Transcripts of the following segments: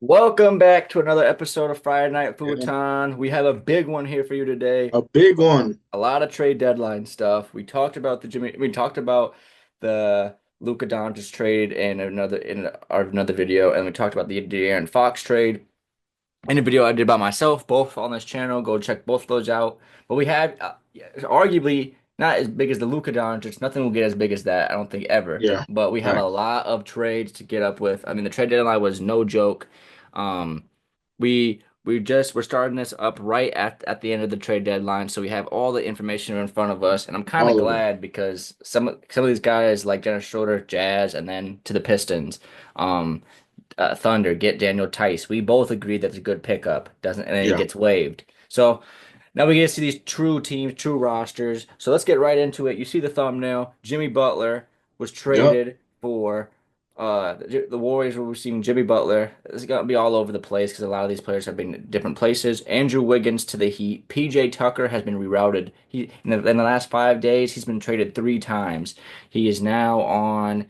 Welcome back to another episode of Friday Night Yeah, Futon. We have a big one here for you today. a big one. A lot of trade deadline stuff. We talked about the Luka Doncic trade in another video, and we talked about the De'Aaron Fox trade in a video I did by myself, both on this channel. Go check both of those out. But we have arguably not as big as the Luka Doncic. Nothing will get as big as that, I don't think ever. Yeah, But we have a facts. lot of trades to get up with. I mean, the trade deadline was no joke. Um, we're starting this up right at the end of the trade deadline, so we have all the information in front of us, and I'm kind of All of it. glad because some of these guys like Dennis Schroeder, Jazz, and then to the Pistons. Um, Thunder get Daniel Tice. We both agreed that's a good pickup. Doesn't and then he Yeah, gets waived. So now we get to see these true teams, true rosters. So let's get right into it. You see the thumbnail. Jimmy Butler was yep. traded for the Warriors were receiving Jimmy Butler. It's gonna be all over the place because a lot of these players have been in different places. Andrew Wiggins to the Heat. PJ Tucker has been rerouted. He in the last 5 days he's been traded 3 times. He is now on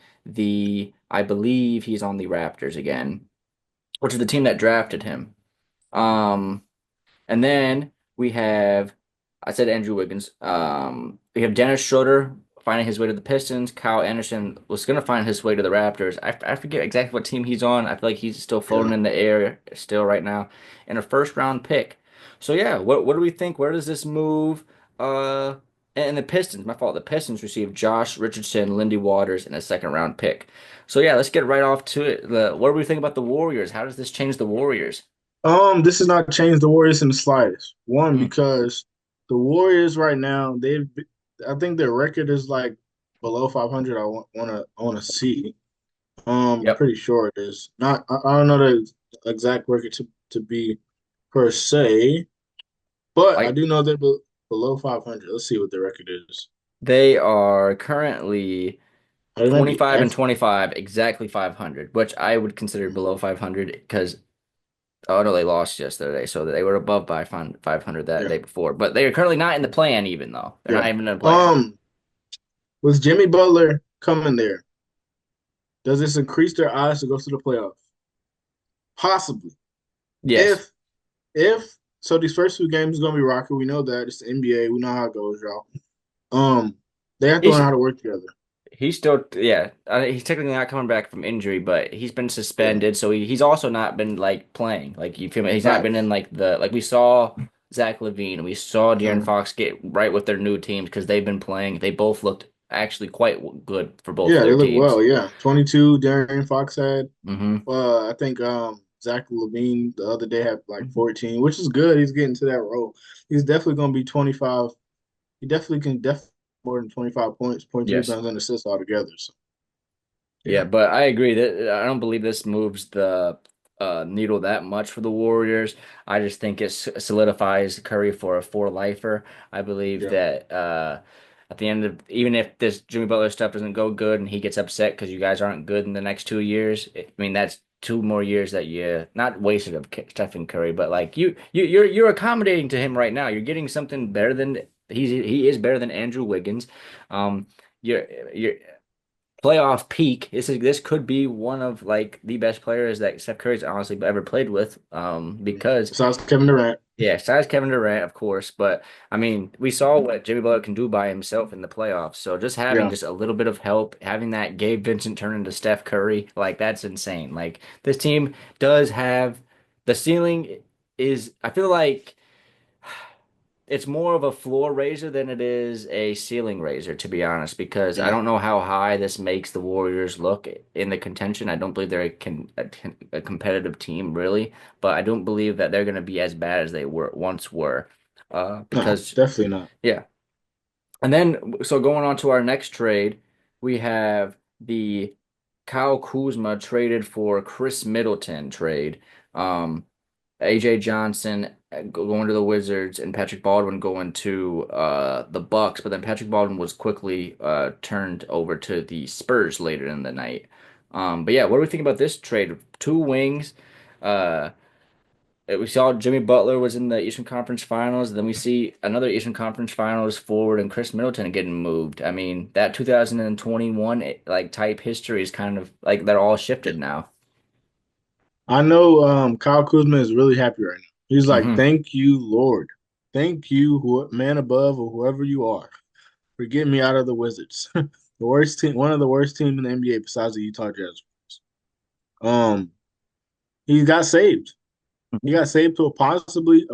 I believe he's on the Raptors again, which is the team that drafted him. Um, and then I said Andrew Wiggins. We have Dennis Schroeder finding his way to the Pistons. Kyle Anderson was going to find his way to the Raptors. I forget exactly what team he's on. I feel like he's still floating Yeah. in the air still right now. And a first round pick. So yeah, what do we think? Where does this move? Uh, and the Pistons, my fault. The Pistons received Josh Richardson, Lindy Waters, and a second round pick. So yeah, let's get right off to it. What do we think about the Warriors? How does this change the Warriors? This has not changed the Warriors in the slightest. One, Mm, because the Warriors right now, I think their record is like below 500. I wanna see. I'm yep. pretty sure it is. Not, I don't know the exact record to be per se, but I Like do know they're below 500. Let's see what the record is. they are currently They might be 25 and X. 25, exactly 500, which I would consider below 500 because oh no, they lost yesterday, so they were above by 500 that Yeah, day before. But they are currently not in the plan even though. They're yeah. not even in the plan. Um, with Jimmy Butler coming there, does this increase their odds to go to the playoffs? Possibly. Yes. If if so, these first two games is gonna be rocky. We know that it's the NBA. We know how it goes, y'all. Um, they have to learn He's how to work together. he's still yeah, he's technically not coming back from injury, but he's been Yeah, suspended, so he's also not been like playing. Like you feel me? He's not been in facts. like the like we saw Zach LaVine, we saw De'Aaron Uh, Fox get right with their new teams because they've been playing. They both looked actually quite good for both of yeah, they their look teams. well. Yeah, 22. Darren Fox had. Hmm. I think Zach Levine the other day had like 14, which is good. He's getting to that role. He's definitely gonna be 25. He definitely more than 25 points, Yes. rebounds, and assists altogether. So Yeah, yeah. but I agree that I don't believe this moves the needle that much for the Warriors. I just think it solidifies Curry for a four-lifer. I believe Yeah. that at the end of even if this Jimmy Butler stuff doesn't go good and he gets upset because you guys aren't good in the next 2 years, I mean that's 2 more years that you not wasted of Stephen Curry, but like you're accommodating to him right now. You're getting something better than he is better than Andrew Wiggins. Um, you're playoff peak. This could be one of like the best players that Steph Curry's honestly ever played with. Because Besides Kevin Durant. yeah, besides Kevin Durant, of course, but I mean, we saw what Jimmy Butler can do by himself in the playoffs. So just having Yeah. just a little bit of help, having that Gabe Vincent turn into Steph Curry, like that's insane. Like this team does have the ceiling is I feel like it's more of a floor raiser than it is a ceiling raiser, to be honest, because I Yeah. don't know how high this makes the Warriors look in the contention. I don't believe they're a competitive team, really, but I don't believe that they're going to be as bad as they were. No, Because, definitely not. yeah. And then, so going on to our next trade, we have the Kyle Kuzma traded for Chris Middleton trade. Um, AJ Johnson going to the Wizards and Patrick Baldwin going to the Bucks, but then Patrick Baldwin was quickly turned over to the Spurs later in the night. But yeah, what do we think about this trade? Two wings. Uh, we saw Jimmy Butler was in the Eastern Conference Finals. Then we see another Eastern Conference Finals forward and Chris Middleton getting moved. I mean, that 2021 like type history is kind of like they're all Yeah. shifted now. I know Kyle Kuzma is really happy right now. He's like, Hmm. "Thank you, Lord. Thank you, who man above or whoever you are, for getting me out of the Wizards, the worst team, one of the worst teams in the NBA besides the Utah Jazz." Um, he got saved. He got saved to a possibly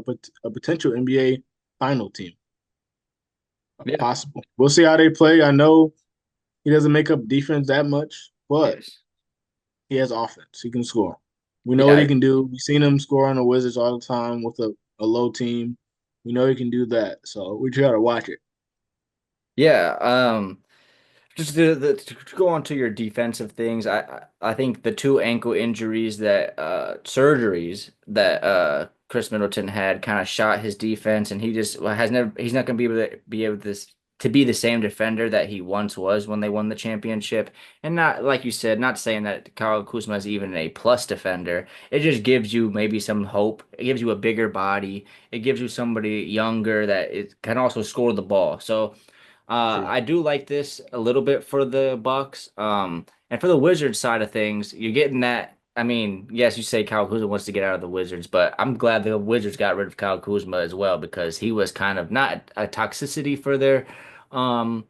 a potential NBA final team. Yeah. Possible. We'll see how they play. I know he doesn't make up defense that much, but Yes. he has offense. He can score. We know what he Yeah. can do. We've seen him score on the Wizards all the time with a low team. We know he can do that. So we try to watch it. Yeah. Just to go on to your defensive things, I think the two ankle injuries that surgeries that Chris Middleton had kind of shot his defense, and he just has never he's not going to be able to be the same defender that he once was when they won the championship. And not like you said, not saying that Kyle Kuzma is even a plus defender. It just gives you maybe some hope. It gives you a bigger body. It gives you somebody younger that it can also score the ball. So. True. I do like this a little bit for the Bucks. And for the Wizards side of things, you're getting that. I mean, yes, you say Kyle Kuzma wants to get out of the Wizards, but I'm glad the Wizards got rid of Kyle Kuzma as well because he was kind of not a toxicity for their um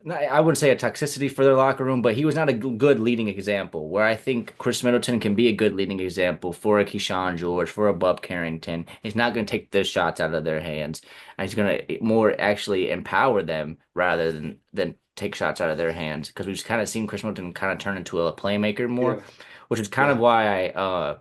I wouldn't say a toxicity for their locker room, but he was not a good leading example. Where I think Chris Middleton can be a good leading example for a Keyshawn George, for a Bub Carrington. He's not going to take the shots out of their hands. And he's going to more actually empower them rather than take shots out of their hands. Because we've kind of seen Chris Middleton kind of turn into a playmaker more, Yeah. which is kind of Yeah. why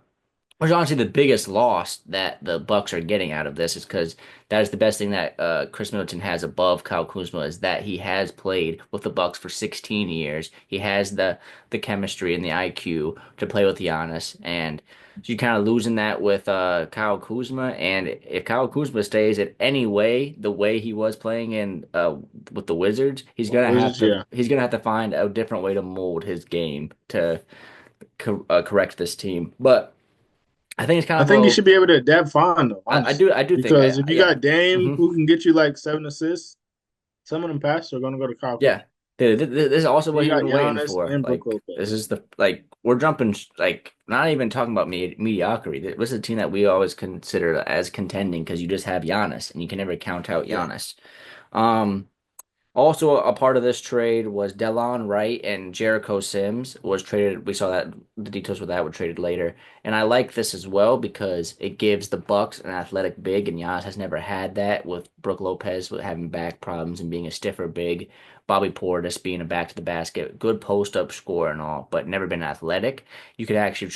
which is honestly the biggest loss that the Bucks are getting out of this is because that is the best thing that Chris Middleton has above Kyle Kuzma is that he has played with the Bucks for 16 years. He has the chemistry and the IQ to play with Giannis, and so you're kind of losing that with Kyle Kuzma. And if Kyle Kuzma stays at any way the way he was playing in with the Wizards, Wizards, yeah. he's gonna have to find a different way to mold his game to correct this team, but. I think it's kind I of think he a should be able to adapt fine though, honestly. I do think Because if you yeah. got Dame Hmm. who can get you like 7 assists, some of them passes are gonna go to Kyle Yeah. Kuzma. This is also what You he's got been waiting Giannis for. and Brook Like this Lopez. is the like we're jumping like not even talking about mediocrity. This is a team that we always consider as contending because you just have Giannis and you can never count out Yeah. Giannis. Um Also, a part of this trade was Delon Wright and Jericho Sims was traded. We saw that the details with that were traded later, and I like this as well because it gives the Bucks an athletic big, and Giannis has never had that with Brook Lopez with having back problems and being a stiffer big, Bobby Portis being a back to the basket, good post up scorer and all, but never been athletic. You could actually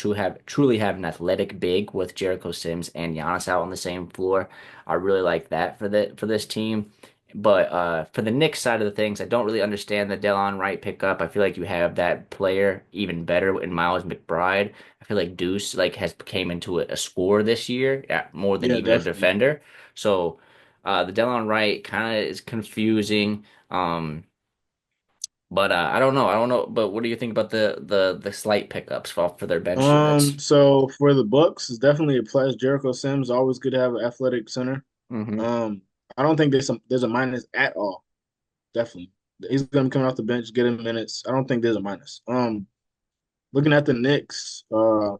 truly have an athletic big with Jericho Sims and Giannis out on the same floor. I really like that for this team. But for the Knicks side of the things, I don't really understand the Delon Wright pickup. I feel like you have that player even better in Miles McBride. I feel like Deuce like has came into a scorer this year more than Yeah, even a definitely. defender. So the Delon Wright kind of is confusing. Um, but I don't know. I don't know. But what do you think about the slight pickups for their bench units? So for the Bucks, it's definitely a plus. Jericho Sims always good to have an athletic center. Hmm. Um, I don't think there's a minus at all. Definitely, he's gonna be coming off the bench, getting minutes. I don't think there's a minus. Looking at the Knicks, I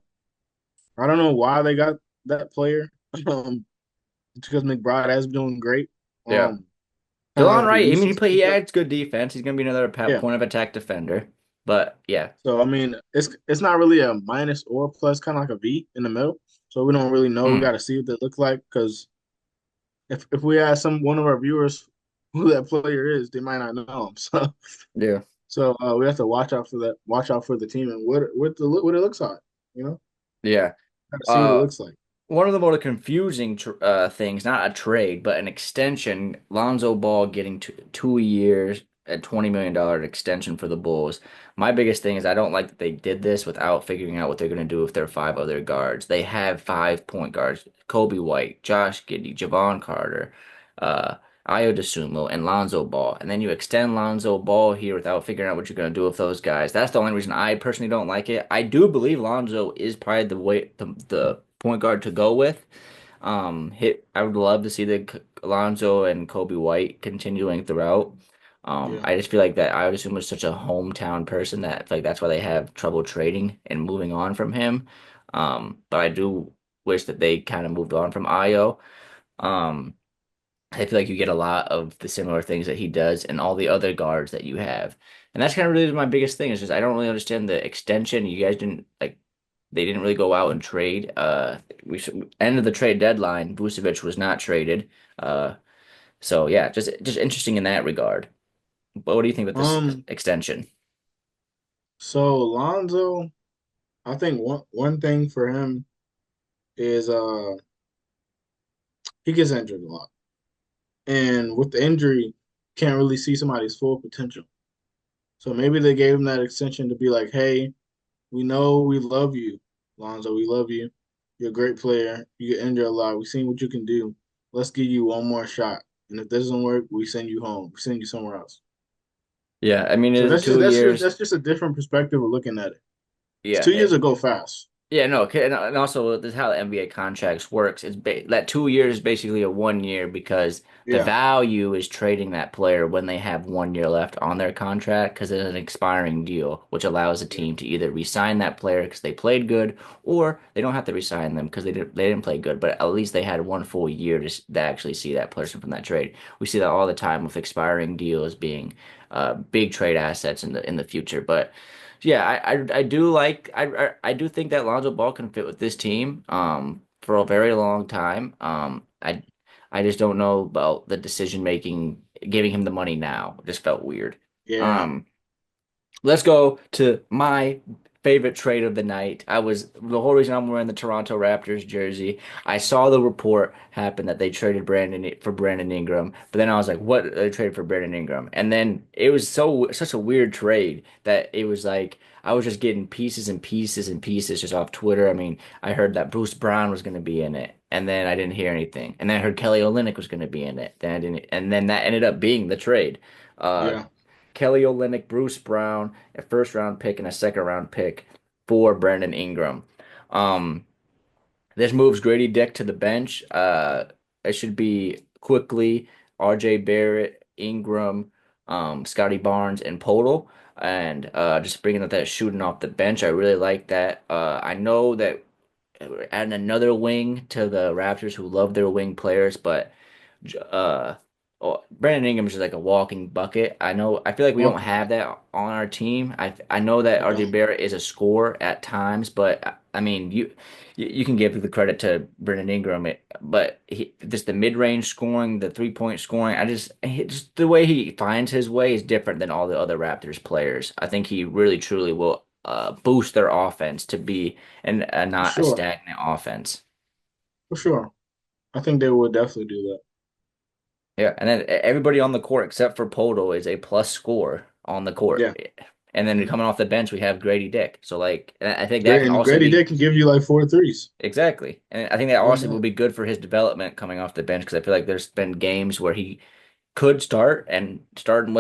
don't know why they got that player. Because McBride has been doing great. Yeah. Um, kind of Delon like a Wright, I mean, useless he pickup. adds good defense. He's gonna be another Yeah. point of attack defender. But yeah. So I mean, it's not really a minus or plus, kind of like a V in the middle. So we don't really know. We got Mm, to see what they look like because if we ask one of our viewers who that player is, they might not know him. yeah. So we have to watch out for that. Watch out for the team and what it looks like. You know, Yeah. got to see what it Uh, looks like. One of the more confusing things, not a trade, but an extension. Lonzo Ball getting 2 years at $20 million extension for the Bulls. My biggest thing is I don't like that they did this without figuring out what they're going to do with their five other guards. They have five point guards: Kobe White, Josh Giddey, Javon Carter, uh, Ayo Dosunmu, and Lonzo Ball. And then you extend Lonzo Ball here without figuring out what you're going to do with those guys. That's the only reason I personally don't like it. I do believe Lonzo is probably the point guard to go with. I would love to see the Alonzo and Kobe White continuing throughout. Yeah, I just feel like that I would assume is such a hometown person that I feel like that's why they have trouble trading and moving on from him. But I do wish that they kind of moved on from Io. Um, I feel like you get a lot of the similar things that he does and all the other guards that you have. And that's kind of really my biggest thing is just I don't really understand the extension. You guys didn't like they didn't really go out and trade. End of the trade deadline, Vucevic was not traded. Uh so yeah, just interesting in that regard. But what do you think with this Um, extension? so Lonzo, I think one thing for him is he gets injured a lot. And with the injury, can't really see somebody's full potential. So maybe they gave him that extension to be like, hey, we know we love you, Lonzo. We love you. You're a great player. You get injured a lot. We've seen what you can do. Let's give you one more shot. And if this doesn't work, we send you home. We send you somewhere else. Yeah, I mean it So is that's just two that's just years. that's just a different perspective of looking at it. 'Cause Yeah, 2 years ago fast. yeah, no, and also this is how the NBA contracts works. That 2 years is basically a 1 year because the Yeah, value is trading that player when they have 1 year left on their contract because it's an expiring deal, which allows a yeah, team to either re-sign that player because they played good, or they don't have to re-sign them because they didn't play good, but at least they had 1 full year to actually see that person from that trade. We see that all the time with expiring deals being big trade assets in the future, but. Yeah, I do like I do think that Lonzo Ball can fit with this team for a very long time. I just don't know about the decision making giving him the money now. It just felt weird. yeah. Um Let's go to my favorite trade of the night. I was the whole reason I'm wearing the Toronto Raptors jersey. I saw the report happen that they traded Brandon Ingram, but then I was like, "What? They traded for Brandon Ingram?" And then it was such a weird trade that it was like I was just getting pieces and pieces and pieces just off Twitter. I mean, I heard that Bruce Brown was going to be in it, and then I didn't hear anything, and then I heard Kelly Olynyk was going to be in it. Then I didn't, and then that ended up being the trade. Uh, Yeah. Kelly Olynyk, Bruce Brown, a first round pick and a second round pick for Brandon Ingram. Um, this moves Grady Dick to the bench. It should be quickly RJ Barrett, Ingram, Scotty Barnes, and Podol. And just bringing up that shooting off the bench, I really like that. I know that adding another wing to the Raptors who love their wing players, but uh Brandon Ingram's just like a walking bucket. I feel like we don't Walking have back. that on our team. I know that We RJ don't. Barrett is a scorer at times, but I mean you can give the credit to Brandon Ingram, but just the mid-range scoring, the three-point scoring, just the way he finds his way is different than all the other Raptors players. I think he really truly will boost their offense to be For not a sure. stagnant offense. For sure. I think they would definitely do that. Yeah, and then everybody on the court except for Poto is a plus score on the court. Yeah. And then Yeah. coming off the bench, we have Grady Dick. So like, and I think that Great. can And also Grady be Dick can give you like four threes. exactly, and I think that Why also will not? be good for his development coming off the bench because I feel like there's been games where he could start and starting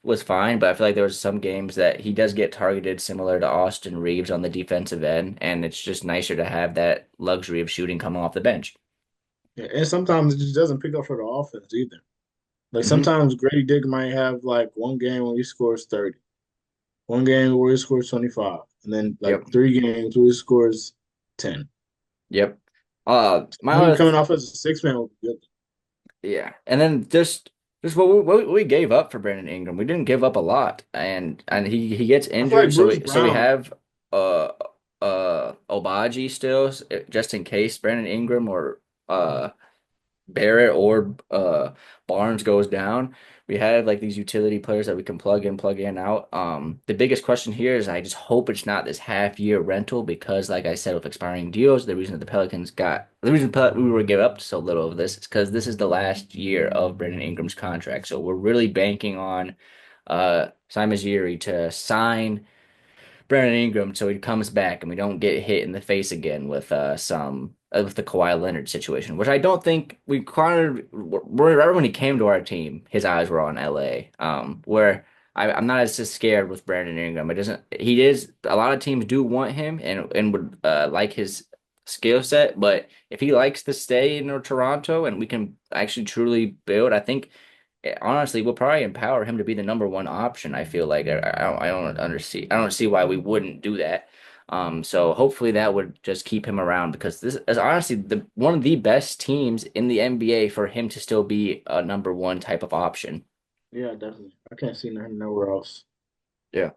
was fine, but I feel like there was some games that he does get targeted similar to Austin Reeves on the defensive end, and it's just nicer to have that luxury of shooting coming off the bench. Yeah. And sometimes it just doesn't pick up for the offense either. Like Hmm. sometimes Grady Dick might have like one game where he scores 30, one game where he scores 25, and then like Yep. 3 games where he scores 10. Yep. My Him other coming off as a six man would be good. Yeah, and then just what we gave up for Brandon Ingram. We didn't give up a lot, and he gets I feel injured, like so Bruce we Brown. have uh Obagi still just in case Brandon Ingram or Barrett or Barnes goes down. We have like these utility players that we can plug in out. The biggest question here is I just hope it's not this half year rental because, like I said, with expiring deals, the reason that the reason we were give up so little of this is because this is the last year of Brandon Ingram's contract. So we're really banking on Simon Ujiri to sign Brandon Ingram so he comes back and we don't get hit in the face again with some with the Kawhi Leonard situation, which I don't think we kind of right when he came to our team, his eyes were on LA. Where I'm not as scared with Brandon Ingram. It doesn't he is a lot of teams do want him and would like his skill set, but if he likes to stay in Toronto and we can actually truly build, I think honestly, we'll probably empower him to be the number one option. I feel like I don't see why we wouldn't do that. So hopefully that would just keep him around because this is honestly the one of the best teams in the NBA for him to still be a number one type of option. Yeah, definitely. I can't see nothing nowhere else. Yeah.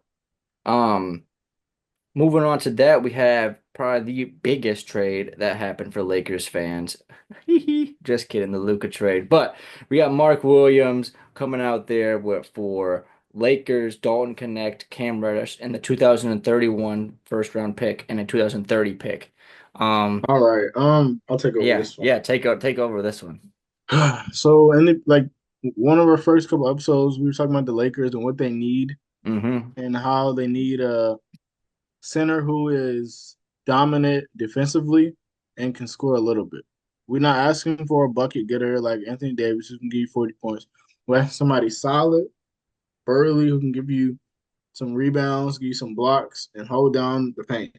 Um, Moving on to that, we have probably the biggest trade that happened for Lakers fans. Just kidding, the Luka trade. But we got Mark Williams coming out there for Lakers, Dalton Connect, Cam Reddish, and the 2031 first round pick and a 2030 pick. Um, All right. I'll take over yeah, this one. yeah, take over this one. So, like one of our first couple episodes, we were talking about the Lakers and what they need Mm-hmm. and how they need a center who is dominant defensively and can score a little bit. We're not asking for a bucket getter like Anthony Davis who can give you 40 points. We're asking somebody solid, burly, who can give you some rebounds, give you some blocks, and hold down the paint.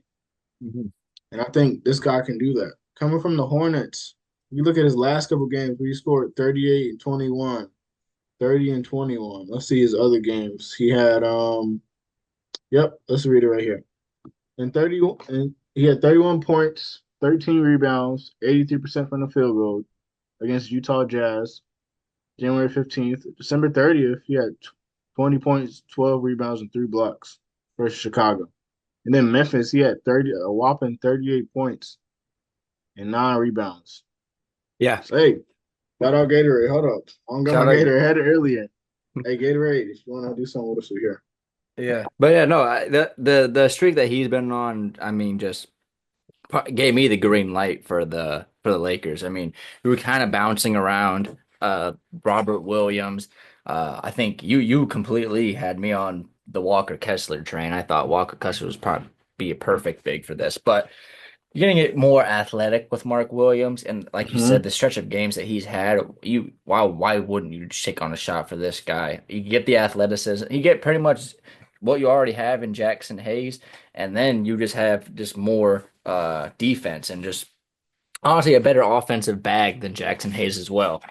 Mm-hmm. And I think this guy can do that. Coming from the Hornets, if you look at his last couple games, where he scored 38 and 21, 30 and 21. Let's see his other games. He had yep, let's read it right here. And he had 31 points, 13 rebounds, 83% from the field goal against Utah Jazz, January 15th. December 30th, he had 20 points, 12 rebounds, and 3 blocks versus Chicago. And then Memphis, he had 30 a whopping 38 points and 9 rebounds. Yeah, So hey, shout out Gatorade. Hold up. I don't got my shout out. Gatorade. I had it earlier. Hey Gatorade, if you want to do something with us, we're here. Yeah, but yeah, no, the streak that he's been on, I mean, just gave me the green light for the Lakers. I mean, we were kind of bouncing around Robert Williams. I think you completely had me on the Walker Kessler train. I thought Walker Kessler was probably be a perfect big for this, but you're getting it more athletic with Mark Williams, and like you said, Hmm. the stretch of games that he's had, you why wouldn't you just take on a shot for this guy? You get the athleticism, you get pretty much what you already have in Jackson Hayes, and then you just have just more defense and just honestly a better offensive bag than Jackson Hayes as well.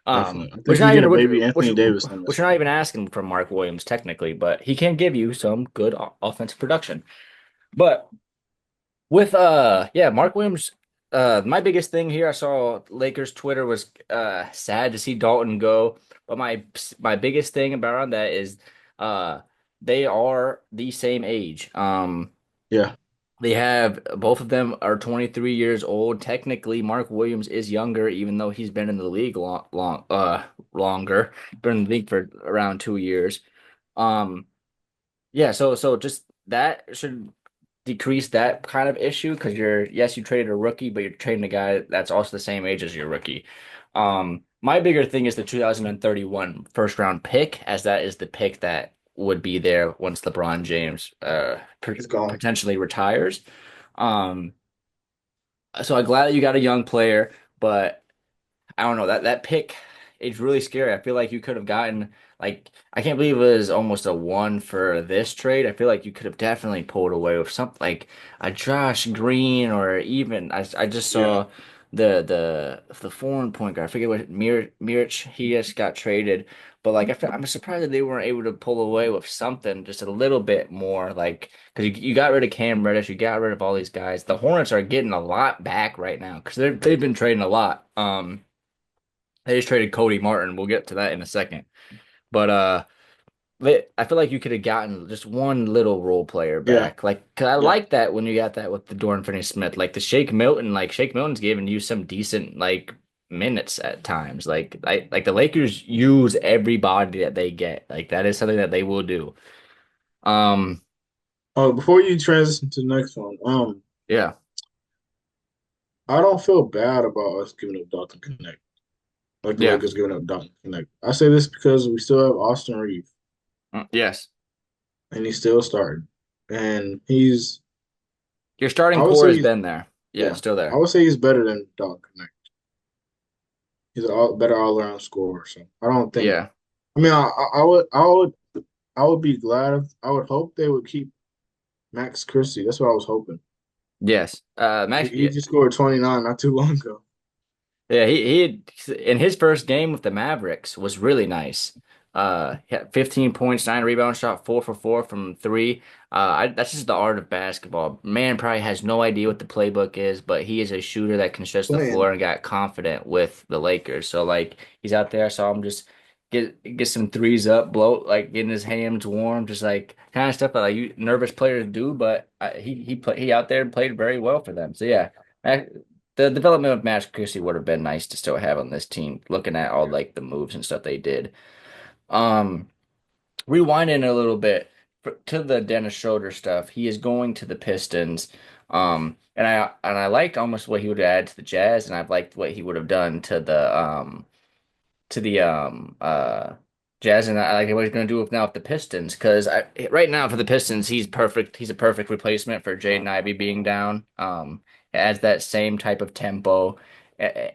Definitely. I Which think you not get a even baby Anthony Davis on which this you're not one. even asking from Mark Williams technically, but he can give you some good offensive production. But with yeah, Mark Williams, my biggest thing here, I saw Lakers Twitter was sad to see Dalton go, but my biggest thing about that is uh they are the same age. Yeah. They have both of them are 23 years old. Technically, Mark Williams is younger, even though he's been in the league longer. Been in the league for around 2 years. Um, yeah, so just that should decrease that kind of issue because yes, you traded a rookie, but you're trading a guy that's also the same age as your rookie. My bigger thing is the 2031 first round pick, as that is the pick that would be there once LeBron James It's gone. potentially retires. Um, so I'm glad that you got a young player, but I don't know that pick. It's really scary. I feel like you could have gotten like I can't believe it was almost a one for this trade. I feel like you could have definitely pulled away with something like a Josh Green or even I just Yeah. saw the foreign point guard. I forget what Mirich he just got traded, but like I'm surprised that they weren't able to pull away with something just a little bit more like because you got rid of Cam Reddish, you got rid of all these guys. The Hornets are getting a lot back right now because they've been trading a lot. They just traded Cody Martin. We'll get to that in a second. But I feel like you could have gotten just one little role player Yeah. back. Like 'cause I Yeah. like that when you got that with the Dorian Finney-Smith. Like the Shake Milton, like Shake Milton's giving you some decent like minutes at times. Like the Lakers use everybody that they get. Like that is something that they will do. Um Oh, before you transition to the next one, yeah. I don't feel bad about us giving up Dalton Connect, like the Yeah. Lakers giving up Dalton Connect. I say this because we still have Austin Reeves, Yes. and he's still starting, and he's Your starting I would core say has he's been there. Yeah, yeah, it's still I there. would say he's better than Dalton Connect. He's a better all around scorer. So I don't think. Yeah. I mean, I would be glad if I would hope they would keep Max Christie. That's what I was hoping. Yes. Max. He just scored 29 not too long ago. Yeah, he in his first game with the Mavericks was really nice. He had 15 points, 9 rebounds, shot 4 for 4 from three. That's just the art of basketball. Man probably has no idea what the playbook is, but he is a shooter that can stretch the Playing. floor and got confident with the Lakers. So like he's out there, I saw him just get some threes up, blow like getting his hands warm, just like kind of stuff that like you nervous players do. But he out there and played very well for them. So yeah, the development of Max Christie would have been nice to still have on this team. Looking at all like the moves and stuff they did. Um, Rewinding a little bit to the Dennis Schroeder stuff, he is going to the Pistons. And I liked almost what he would add to the Jazz, and I've liked what he would have done to the Jazz, and I like what he's going to do with now with the Pistons. Because right now for the Pistons, he's perfect. He's a perfect replacement for Jaden Ivey being down. Adds that same type of tempo.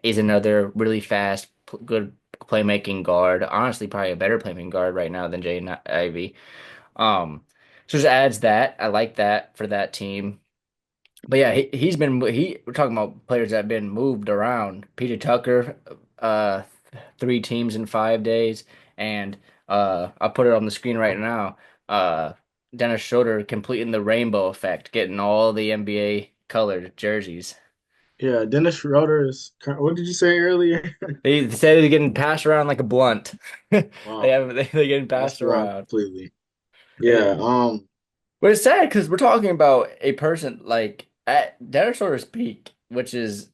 Is another really fast, good playmaking guard. Honestly, probably a better playmaking guard right now than Jaden Ivey. So just adds that. I like that for that team. But yeah, we're talking about players that have been moved around. PJ Tucker, uh, 3 teams in 5 days, and I'll put it on the screen right now. Uh, Dennis Schroeder completing the rainbow effect, getting all the NBA colored jerseys. Yeah, Dennis Schroeder is. What did you say earlier? They said they're getting passed around like a blunt. Wow, They're getting that's passed wild around. completely. It, Yeah. but it's sad because we're talking about a person like at Dennis Schroeder's peak, which is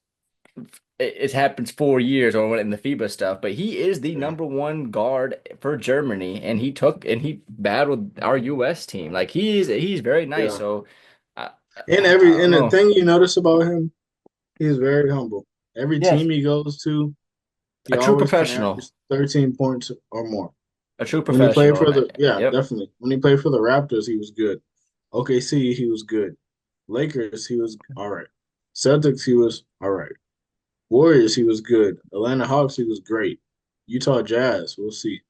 it happens 4 years or in the FIBA stuff, but he is the Yeah. number one guard for Germany, and he battled our U.S. team. Like he's very nice. Yeah. So I, I And don't the know. thing you notice about him, he's very humble. Every Yes, team he goes to, he a true always can professional, average 13 points or more. a true When he played professional, for and the, yeah, yep. definitely. When he played for the Raptors, he was good. OKC, he was good. Lakers, he was all right. Celtics, he was all right. Warriors, he was good. Atlanta Hawks, he was great. Utah Jazz, we'll see.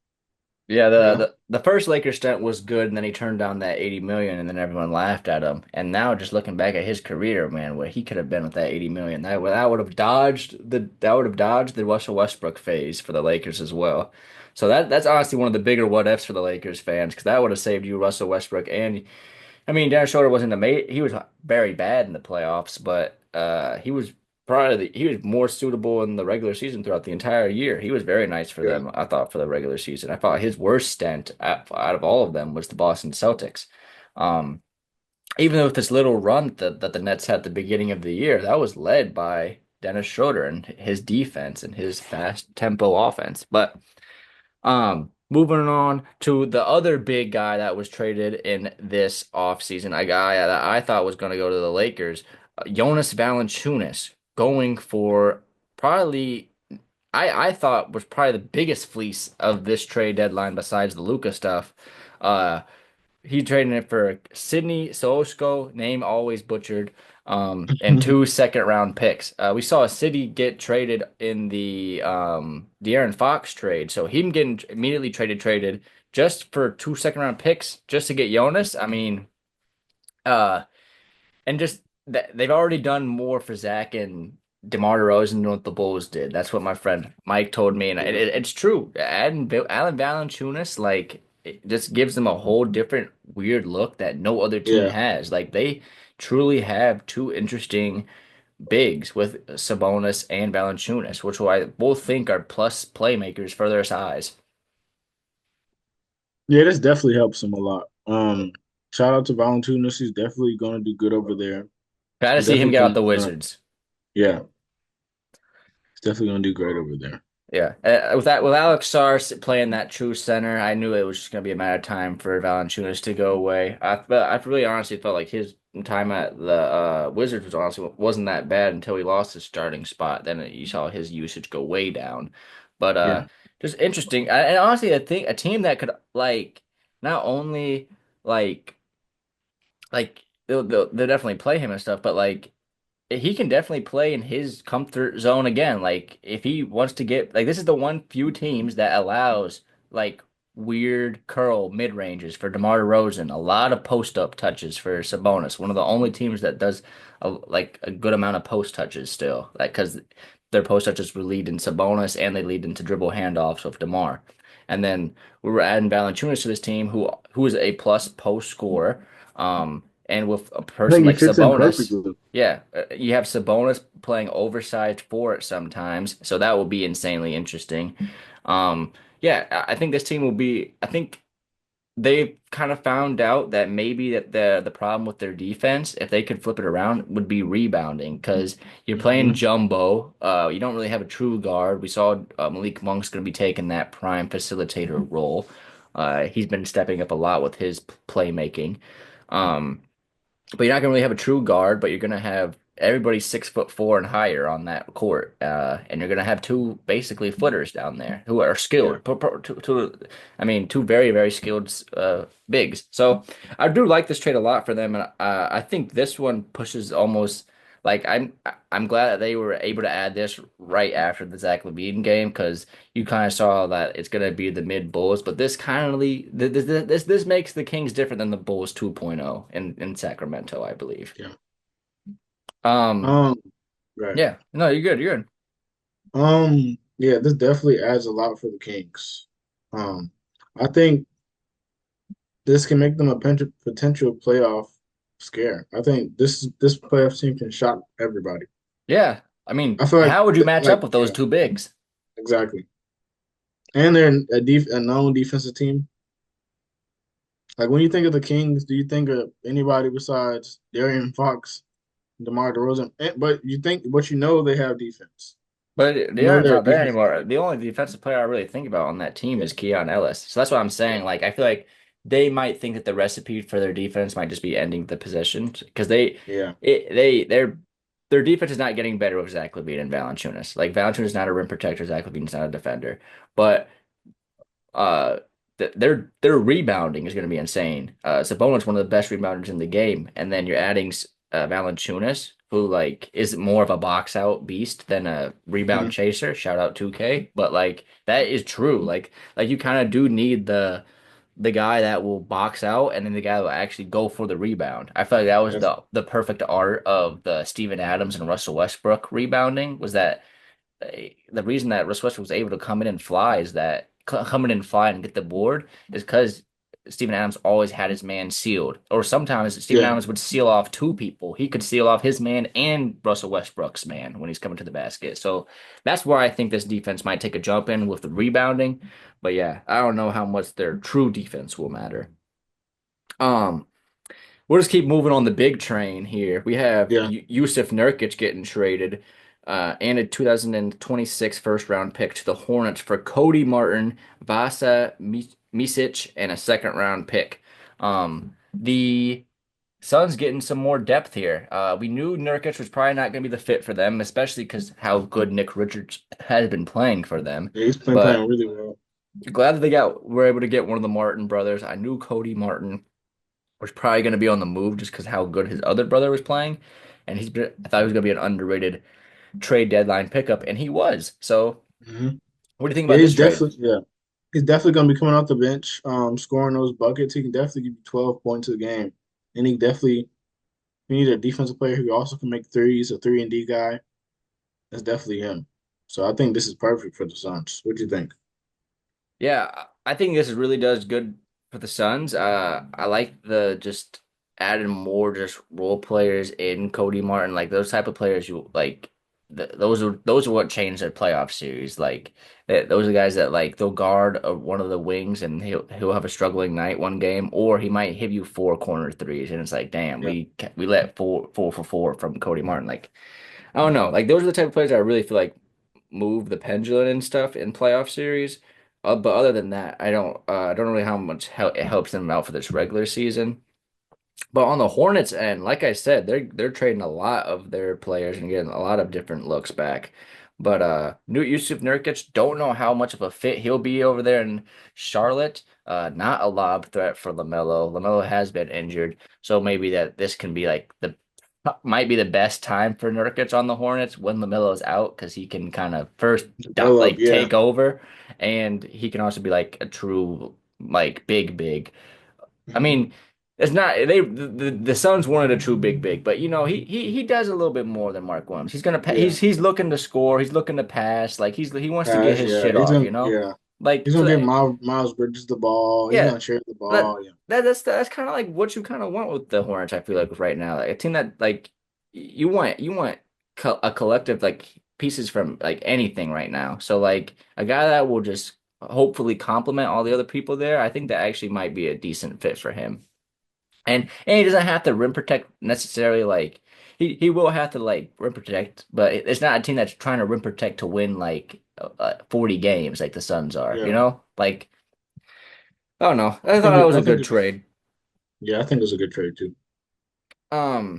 Yeah, Yeah, the first Lakers stint was good, and then he turned down that 80 million, and then everyone laughed at him. And now, just looking back at his career, man, what he could have been with that 80 million, that would have dodged the Russell Westbrook phase for the Lakers as well. So that's honestly one of the bigger what ifs for the Lakers fans, because that would have saved you Russell Westbrook. And I mean, Dennis Schroeder wasn't amazing. He was very bad in the playoffs, but he was more suitable in the regular season throughout the entire year. He was very nice for yeah, them, I thought, for the regular season. I thought his worst stint out of all of them was the Boston Celtics. Um, Even with this little run that the Nets had at the beginning of the year, that was led by Dennis Schroeder and his defense and his fast tempo offense. But moving on to the other big guy that was traded in this offseason, a guy that I thought was going to go to the Lakers, Jonas Valanciunas, going for probably I thought was probably the biggest fleece of this trade deadline besides the Luka stuff. Uh, he traded it for Sydney Sosko, name always butchered, and 2 second round picks. We saw a City get traded in the Aaron Fox trade, so him getting immediately traded just for 2 second round picks just to get Jonas. I mean, uh, and just that they've already done more for Zach and DeMar DeRozan than what the Bulls did. That's what my friend Mike told me, and yeah, it's true. Adding Alan Valanciunas, like, it just gives them a whole different weird look that no other team yeah. has. Like they truly have two interesting bigs with Sabonis and Valanciunas, which I both think are plus playmakers for their size. Yeah, this definitely helps him a lot. Shout out to Valanciunas. He's definitely going to do good over there. Glad to He's see him definitely get out going the to, Wizards. yeah, he's definitely going to do great over there. Yeah, with Alex Sars playing that true center, I knew it was just gonna be a matter of time for Valanciunas to go away. But I really honestly felt like his time at the Wizards was honestly wasn't that bad until he lost his starting spot. Then you saw his usage go way down. But Yeah, just interesting. And honestly, I think a team that could like not only like they'll definitely play him and stuff, but like he can definitely play in his comfort zone again. Like if he wants to get like this is the one few teams that allows like weird curl mid ranges for DeMar DeRozan, a lot of post up touches for Sabonis. One of the only teams that does like a good amount of post touches still, like because their post touches will lead in Sabonis and they lead into dribble handoffs with DeMar. And then we were adding Valanciunas to this team, who is a plus post scorer. And with a I think person he like fits in Sabonis, perfectly. yeah, you have Sabonis playing oversized for it sometimes, so that will be insanely interesting. Um, yeah, I think this team will be. I think they've kind of found out that maybe that the problem with their defense, if they could flip it around, would be rebounding because you're playing Hmm. jumbo. You don't really have a true guard. We saw Malik Monk's going to be taking that prime facilitator role. He's been stepping up a lot with his playmaking. Um, but you're not gonna really have a true guard, but you're gonna have everybody 6'4" and higher on that court, and you're gonna have two basically footers down there who are Yeah. skilled. I mean, two very very skilled bigs. So I do like this trade a lot for them, and I think this one pushes almost like I'm glad that they were able to add this right after the Zach LaVine game because you kind of saw that it's gonna be the mid Bulls, but this kind of this makes the Kings different than the Bulls 2.0 in Sacramento, I believe. Yeah. Um, Um. Right. yeah, no, you're good, you're good. Yeah, this definitely adds a lot for the Kings. Um, I think this can make them a potential playoff scare. I think this playoff team can shock everybody. Yeah, I mean, I feel how would you match up like with those yeah, two bigs? exactly. And they're a known defensive team. Like when you think of the Kings, do you think of anybody besides De'Aaron Fox, DeMar DeRozan? But you think, but you know they have defense. But You know De'Aaron's they're a not there defensive anymore. team. The only defensive player I really think about on that team Yeah, is Keon Ellis. So that's what I'm yeah, saying. Like, I feel like they might think that the recipe for their defense might just be ending the possession because yeah. their defense is not getting better with Zach LaVine and Valanciunas. Like Valanciunas is not a rim protector. Zach LaVine's not a defender. But uh, their rebounding is going to be insane. Sabonis one of the best rebounders in the game, and then you're adding Valanciunas, who like is more of a box out beast than a rebound Mhm. chaser. Shout out 2K, but like that is true. Like you kind of do need the guy that will box out and then the guy that will actually go for the rebound. I feel like that was That's the perfect art of the Steven Adams and Russell Westbrook rebounding was that the reason that Russ Westbrook was able to come in and fly is that come in and fly and get the board is because Steven Adams always had his man sealed. Or sometimes Steven yeah. Adams would seal off two people. He could seal off his man and Russell Westbrook's man when he's coming to the basket. So that's where I think this defense might take a jump in with the rebounding. But yeah, I don't know how much their true defense will matter. Um, we'll just keep moving on the big train here. We have Yeah. Yusuf Nurkic getting traded and a 2026 first round pick to the Hornets for Cody Martin, Vasa Misic, and a second round pick. The Suns getting some more depth here. We knew Nurkic was probably not going to be the fit for them, especially because how good Nick Richards has been playing for them. Yeah, he's been But playing really well. glad that were able to get one of the Martin brothers. I knew Cody Martin was probably going to be on the move just because how good his other brother was playing, and I thought he was going to be an underrated trade deadline pickup, and he was. So, Hmm. what do you think Yeah, about this trade? he's definitely gonna be coming off the bench, scoring those buckets. He can definitely give you 12 points a game, and he definitely you need a defensive player who also can make threes, a 3-and-D guy. That's definitely him. So I think this is perfect for the Suns. What do you think? Yeah, I think this really does good for the Suns. I like the just adding more just role players in Cody Martin, like those type of players you like. Those are what changed their playoff series. Like those are guys that like they'll guard one of the wings and he'll have a struggling night one game, or he might hit you four corner threes, and it's like, damn, Yeah. we let four for four from Cody Martin. Like I don't know. Like those are the type of players I really feel like move the pendulum and stuff in playoff series. But other than that, I don't really how much it helps them out for this regular season. But on the Hornets end, like I said, they're trading a lot of their players and getting a lot of different looks back. But New Yusuf Nurkic, don't know how much of a fit he'll be over there in Charlotte. Not a lob threat for LaMelo. LaMelo has been injured, so maybe that this can be like the might be the best time for Nurkic on the Hornets when LaMelo's out because he can kind of first Develop, like yeah. take over, and he can also be like a true like big. I Mhm. mean, it's not the Suns wanted a true big, but you know he does a little bit more than Mark Williams. Yeah. He's looking to score, he's looking to pass, like he wants to get Pass, his yeah. shit He's off, gonna you know. yeah. Like He's so gonna give that, Miles Bridges the ball. He's yeah, gonna share the that ball. Yeah, that's kind of like what you kind of want with the Hornets. I feel like right now, like a team that like you want a collective like pieces from like anything right now. So like a guy that will just hopefully complement all the other people there. I think that actually might be a decent fit for him. And he doesn't have to rim protect necessarily. Like he will have to like rim protect, but it's not a team that's trying to rim protect to win like 40 games like the Suns are. You yeah. know, like I don't know. I thought that was I a think good it's trade. yeah. I think it's a good trade too.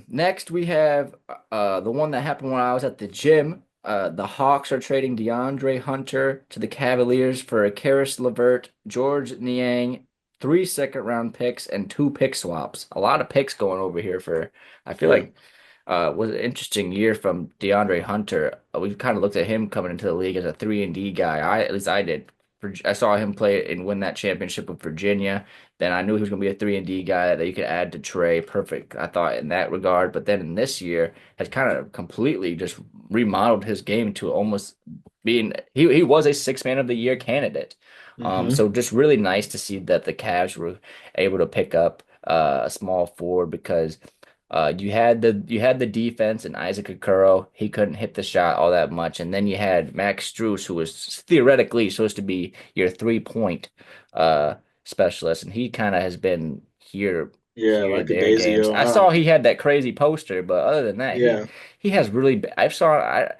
Next we have the one that happened when I was at the gym. The Hawks are trading DeAndre Hunter to the Cavaliers for Karis LeVert, George Niang, 3 second-round picks, and 2 pick swaps. A lot of picks going over here for I feel Yeah, like was an interesting year from DeAndre Hunter. We've kind of looked at him coming into the league as a 3-and-D guy. At least I did. I saw him play and win that championship with Virginia. Then I knew he was going to be a 3-and-D guy that you could add to Trey. Perfect, I thought, in that regard. But then in this year, has kind of completely just remodeled his game to almost being he was a 6 man of the year candidate. hmm So just really nice to see that the Cavs were able to pick up a small forward because you had the defense and Isaac Okoro. He couldn't hit the shot all that much, and then you had Max Strus, who was theoretically supposed to be your 3 point specialist, and he kind of has been yeah. here Like a there games. Daisy. I saw he had that crazy poster, but other than that, he Yeah, he has really. I've saw I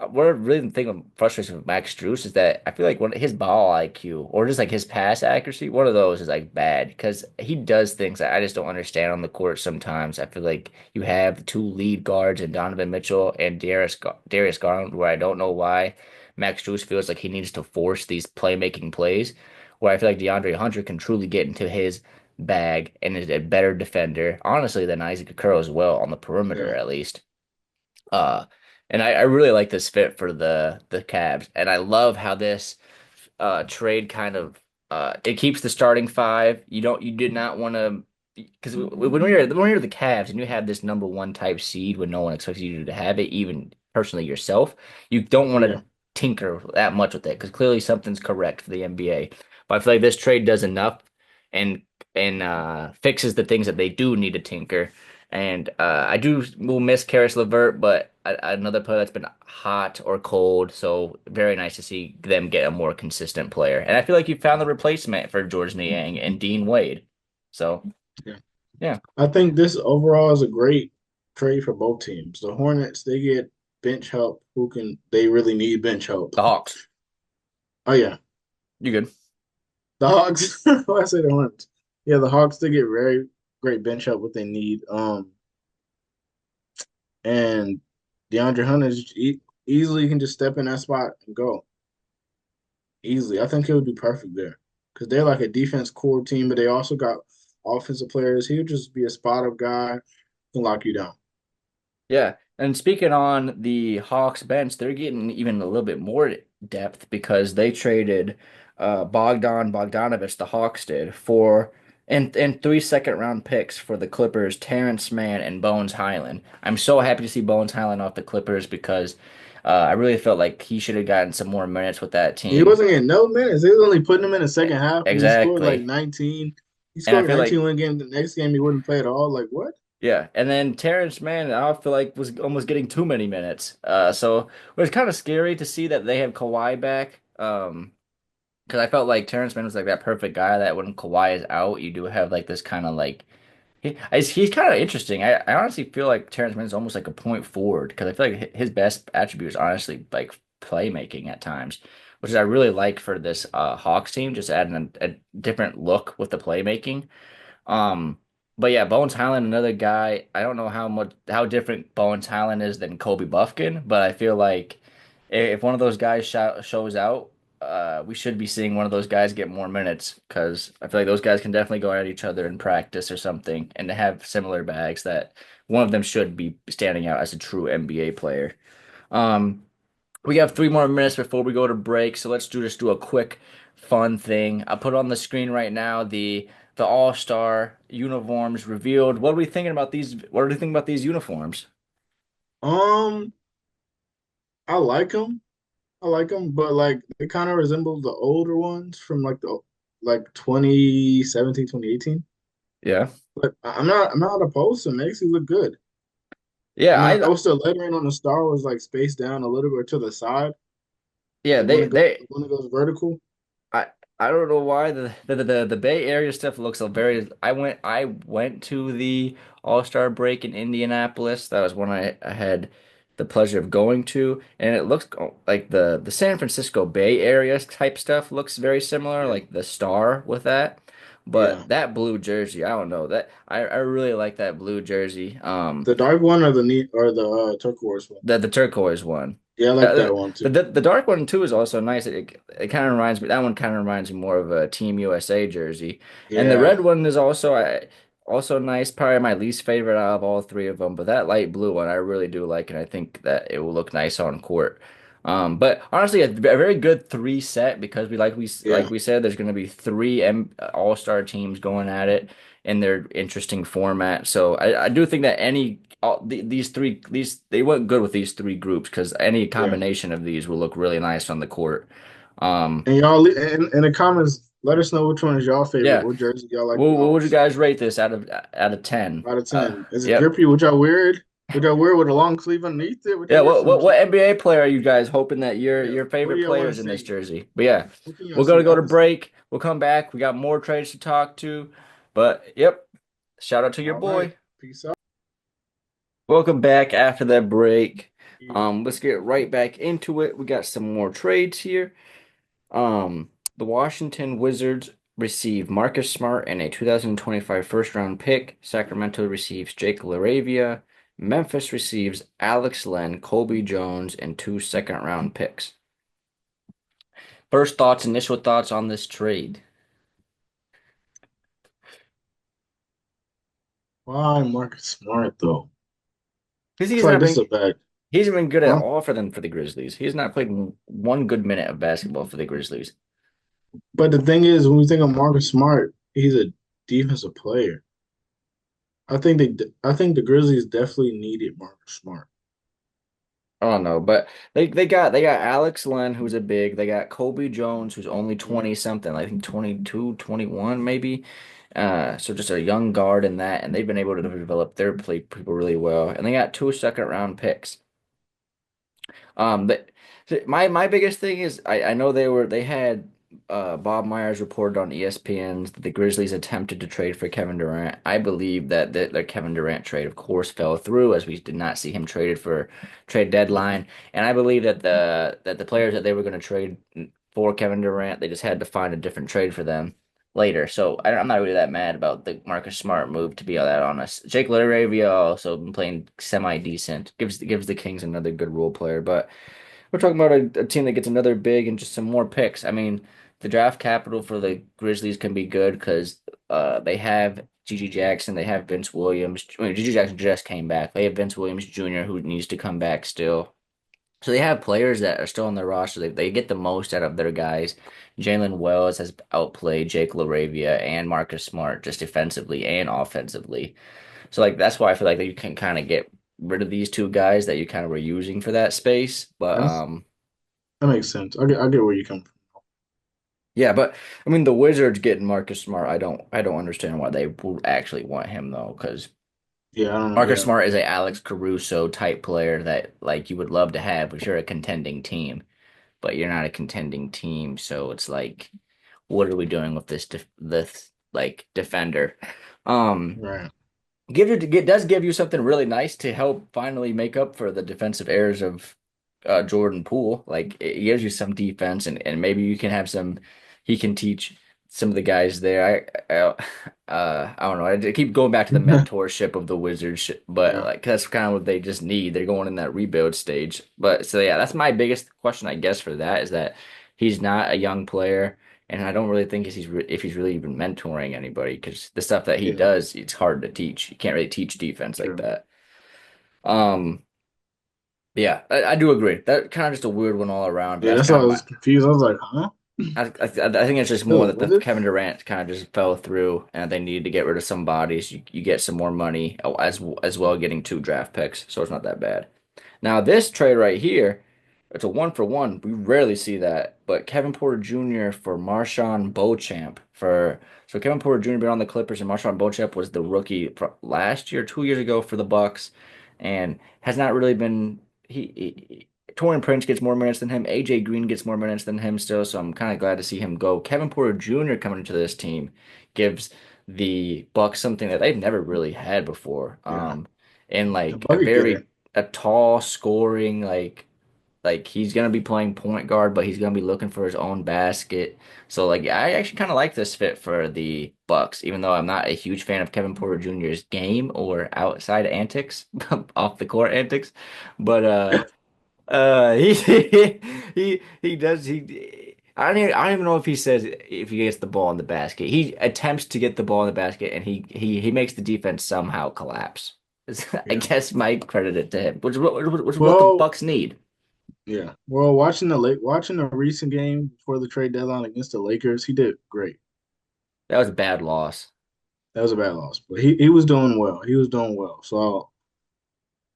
what I really think of frustration with Max Strus is that I feel like when his ball IQ or just like his pass accuracy, one of those is like bad because he does things that I just don't understand on the court sometimes. I feel like you have the two lead guards and Donovan Mitchell and Darius Garland, where I don't know why Max Strus feels like he needs to force these playmaking plays, where I feel like DeAndre Hunter can truly get into his bag and is a better defender, honestly, than Isaac Okoro as well on the perimeter yeah, at least. Uh, and I really like this fit for the Cavs, and I love how this trade kind of it keeps the starting five. You did not want to because when you're the Cavs and you have this number one type seed when no one expects you to have it, even personally yourself, you don't want to yeah, tinker that much with it because clearly something's correct for the NBA. But I feel like this trade does enough and fixes the things that they do need to tinker. And I do will miss Karis LeVert, but another player that's been hot or cold. So very nice to see them get a more consistent player. And I feel like you found the replacement for George Niang and Dean Wade. So yeah. yeah, I think this overall is a great trade for both teams. The Hornets, they get bench help they really need bench help. the Hawks, Oh yeah. you good? The Hawks. Why I say the Hornets? Yeah, the Hawks, they get very great bench help what they need. And DeAndre Hunter easily can just step in that spot and go. Easily. I think he would be perfect there. Because they're like a defense core team, but they also got offensive players. He would just be a spot up guy, can lock you down. Yeah. And speaking on the Hawks bench, they're getting even a little bit more depth because they traded Bogdan Bogdanovich, the Hawks did, for and 3 second-round picks for the Clippers, Terrence Mann and Bones Highland. I'm so happy to see Bones Highland off the Clippers because I really felt like he should have gotten some more minutes with that He team. wasn't getting no minutes. They was only putting him in the second half and he scored like Exactly. 19. He And I scored feel 19 like one game. The next game he wouldn't play at all. Like what? yeah, and then Terrence Mann, I feel like was almost getting too many minutes. So it was kind of scary to see that they have Kawhi back. Because I felt like Terrence Mann was like that perfect guy that when Kawhi is out, you do have like this kind of like he's kind of interesting. I honestly feel like Terrence Mann is almost like a point forward because I feel like his best attribute is honestly like playmaking at times, which is I really like for this Hawks team, just adding a different look with the playmaking. Um, but yeah, Bones Highland, another guy. I don't know how different Bones Highland is than Kobe Buffkin, but I feel like if one of those guys shows out, we should be seeing one of those guys get more minutes because I feel like those guys can definitely go at each other in practice or something, and to have similar bags that one of them should be standing out as a true NBA player. Um, we have 3 more minutes before we go to break, so let's just do a quick fun thing. I put on the screen right now the All-Star uniforms revealed. What are we thinking about these? What are we thinking about these uniforms? Um, I like him. I like them, but like they kind of resemble the older ones from like the like 2017, 2018. Yeah. But I'm not opposed to it. Makes it look good. Yeah, And I I noticed the lettering on the star was like spaced down a little bit to the side, yeah, like when it goes vertical. I I don't know why the Bay Area stuff looks a very I went to the All-Star break in Indianapolis. That was one I had the pleasure of going to, and it looks like the San Francisco Bay Area type stuff looks very similar, Yeah, like the star with that. yeah. But that blue jersey, I don't know. That I really like that blue jersey. The dark one or the neat or the turquoise one. The turquoise one. Yeah, I like Uh, that one the, too. the dark one too is also nice. It kind of reminds me. That one kind of reminds me more of a Team USA jersey, and the Yeah, red one is also nice. Probably my least favorite out of all three of them. But that light blue one I really do like, and I think that it will look nice on court. But honestly, a very good three set because like yeah, we said, there's going to be three All-Star teams going at it in their interesting format. So I do think that these they went good with these three groups because any yeah. combination of these will look really nice on the court. Um, And y'all in the comments, let us know which one is y'all favorite. yeah. What jersey y'all like the What would you most guys rate this out of 10? out of 10? Is it Yep. drippy? Would y'all wear it? Would y'all wear it with a long sleeve underneath it? Would Yeah, y'all wear some? what NBA player are you guys hoping that Yeah. your What do favorite y'all want players to in this see? jersey? But yeah, What can y'all we're see? gonna I go to can. break. We'll come back. We got more trades to talk to. But yep, shout out to your All right. boy. Peace out. Welcome back after that break. Let's get right back into it. We got some more trades here. The Washington Wizards receive Marcus Smart and a 2025 first round pick. Sacramento receives Jake LaRavia. Memphis receives Alex Len, Colby Jones, and two second round picks. First thoughts, initial thoughts on this trade. Why Marcus Smart though? Because I feel like this is a bad. he hasn't been good at Huh? all for the Grizzlies. He has not played one good minute of basketball for the Grizzlies. But the thing is, when we think of Marcus Smart, he's a defensive player. I think the Grizzlies definitely needed Marcus Smart. I don't know, but they got Alex Len, who's a big. They got Colby Jones, who's only Yeah. 20 something, I think 22, 21 maybe. So just a young guard in that, and they've been able to develop their play people really well. And they got two second round picks. But my biggest thing is I know they had Bob Myers reported on ESPN that the Grizzlies attempted to trade for Kevin Durant. I believe that the Kevin Durant trade, of course, fell through as we did not see him traded for trade deadline. And I believe that the players that they were going to trade for Kevin Durant, they just had to find a different trade for them later. So I'm not really that mad about the Marcus Smart move, to be all that honest. Jake LaRavia also been playing semi decent. Gives the Kings another good role player, but we're talking about a team that gets another big and just some more picks. I mean, the draft capital for the Grizzlies can be good because they have G.G. Jackson, they have Vince Williams. I mean, G.G. Jackson just came back. They have Vince Williams Jr. who needs to come back still. So they have players that are still on their roster. They get the most out of their guys. Jalen Wells has outplayed Jake LaRavia and Marcus Smart just defensively and offensively. So like that's why I feel like that you can kind of get rid of these two guys that you kind of were using for that space. But That's that makes sense. I get where you come from. yeah, but I mean the Wizards getting Marcus Smart, I don't understand why they would actually want him though, because Yeah, I don't know. Marcus Yeah, Smart is a Alex Caruso type player that like you would love to have if you're a contending team, but you're not a contending team, so it's like, what are we doing with this like defender? Um, right. it does give you something really nice to help finally make up for the defensive errors of Jordan Poole. Like it gives you some defense, and maybe you can have some. He can teach some of the guys there. I don't know. I keep going back to the mentorship of the Wizards, but Yeah, like that's kind of what they just need. They're going in that rebuild stage. But so yeah, that's my biggest question, I guess, for that is that he's not a young player. And I don't really think if he's really even mentoring anybody because the stuff that he yeah, does, it's hard to teach. You can't really teach defense like true. that. Um, yeah, I do agree. That kind of just a weird one all around. But Yeah, that's that's why kind I of was my. confused. I was like, huh? I think it's just more Who? that the What? Kevin Durant kind of just fell through, and they needed to get rid of some bodies. You get some more money as well getting two draft picks, so it's not that bad. Now this trade right here. It's a one for one. We rarely see that. But Kevin Porter Jr. for Marshawn Beauchamp so Kevin Porter Jr. been on the Clippers and Marshawn Beauchamp was the rookie last year, 2 years ago for the Bucks, and has not really been Torian Prince gets more minutes than him. AJ Green gets more minutes than him still, so I'm kind of glad to see him go. Kevin Porter Jr. coming into this team gives the Bucks something that they've never really had before. Yeah, And a like bucket getter. a tall scoring like he's gonna be playing point guard, but he's gonna be looking for his own basket. So like I actually kind of like this fit for the Bucks, even though I'm not a huge fan of Kevin Porter Jr.'s game or outside antics, off the court antics. But he he does he. I don't even know if he says if he gets the ball in the basket. He attempts to get the ball in the basket, and he makes the defense somehow collapse. I Yeah. guess might credit it to him, which is what the Well, Bucks need. yeah. Well, watching the recent game before the trade deadline against the Lakers, he did great. That was a bad loss. That was a bad loss, but he was doing well. He was doing well. So